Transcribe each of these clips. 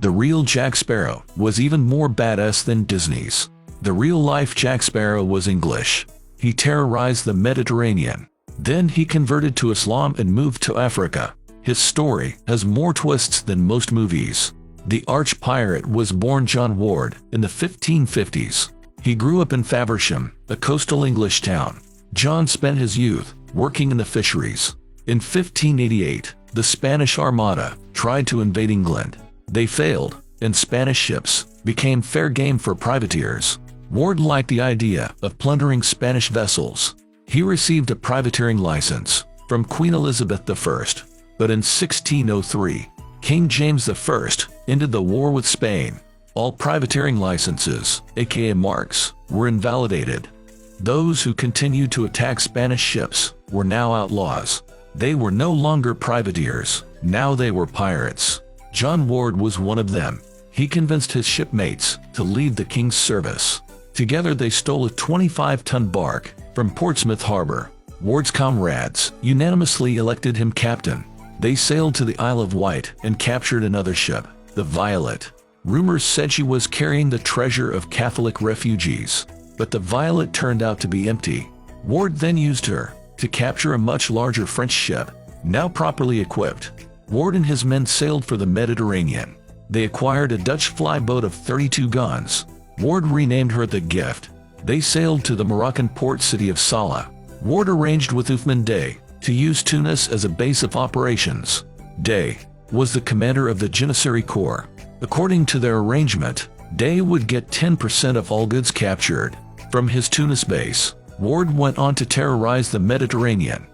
The real Jack Sparrow was even more badass than Disney's. The real-life Jack Sparrow was English. He terrorized the Mediterranean. Then he converted to Islam and moved to Africa. His story has more twists than most movies. The arch-pirate was born John Ward in the 1550s. He grew up in Faversham, a coastal English town. John spent his youth working in the fisheries. In 1588, the Spanish Armada tried to invade England. They failed, and Spanish ships became fair game for privateers. Ward liked the idea of plundering Spanish vessels. He received a privateering license from Queen Elizabeth I, but in 1603, King James I ended the war with Spain. All privateering licenses, aka marks, were invalidated. Those who continued to attack Spanish ships were now outlaws. They were no longer privateers, now they were pirates. John Ward was one of them. He convinced his shipmates to leave the king's service. Together they stole a 25-ton bark from Portsmouth Harbor. Ward's comrades unanimously elected him captain. They sailed to the Isle of Wight and captured another ship, the Violet. Rumors said she was carrying the treasure of Catholic refugees, but the Violet turned out to be empty. Ward then used her to capture a much larger French ship, now properly equipped. Ward and his men sailed for the Mediterranean. They acquired a Dutch flyboat of 32 guns. Ward renamed her the Gift. They sailed to the Moroccan port city of Salah. Ward arranged with Uthman Dey to use Tunis as a base of operations. Dey was the commander of the Janissary Corps. According to their arrangement, Dey would get 10% of all goods captured. From his Tunis base, Ward went on to terrorize the Mediterranean.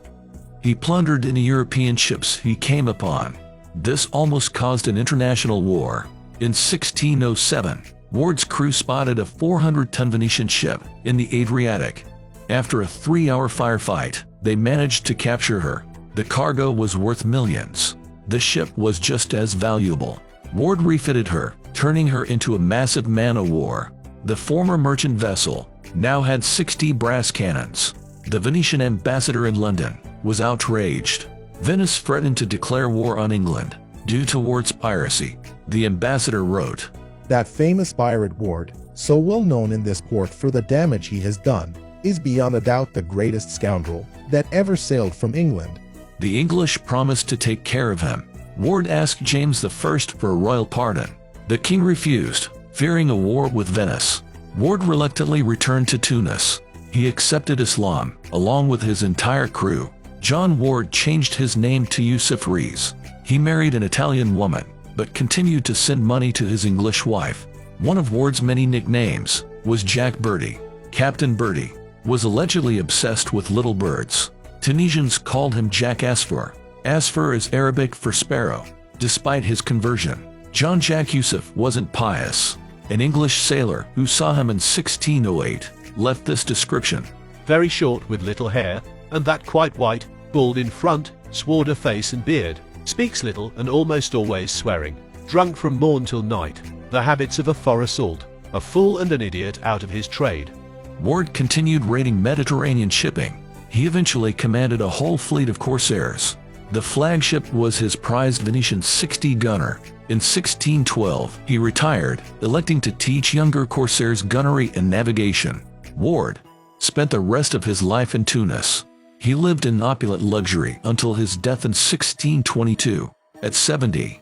He plundered any European ships he came upon. This almost caused an international war. In 1607, Ward's crew spotted a 400-ton Venetian ship in the Adriatic. After a 3-hour firefight, they managed to capture her. The cargo was worth millions. The ship was just as valuable. Ward refitted her, turning her into a massive man-o'-war. The former merchant vessel now had 60 brass cannons. The Venetian ambassador in London was outraged. Venice threatened to declare war on England due to Ward's piracy. The ambassador wrote, "That famous pirate Ward, so well known in this port for the damage he has done, is beyond a doubt the greatest scoundrel that ever sailed from England." The English promised to take care of him. Ward asked James I for a royal pardon. The king refused, fearing a war with Venice. Ward reluctantly returned to Tunis. He accepted Islam, along with his entire crew. John Ward changed his name to Yusuf Rees. He married an Italian woman, but continued to send money to his English wife. One of Ward's many nicknames was Jack Birdie. Captain Birdie was allegedly obsessed with little birds. Tunisians called him Jack Asfar. Asfar is Arabic for sparrow. Despite his conversion, John Jack Yusuf wasn't pious. An English sailor who saw him in 1608 left this description: "Very short with little hair, and that quite white, bald in front, swart of face and beard, speaks little and almost always swearing, drunk from morn till night, the habits of a forest salt, a fool and an idiot out of his trade." Ward continued raiding Mediterranean shipping. He eventually commanded a whole fleet of corsairs. The flagship was his prized Venetian 60-gunner. In 1612, he retired, electing to teach younger corsairs gunnery and navigation. Ward spent the rest of his life in Tunis. He lived in opulent luxury until his death in 1622. At 70,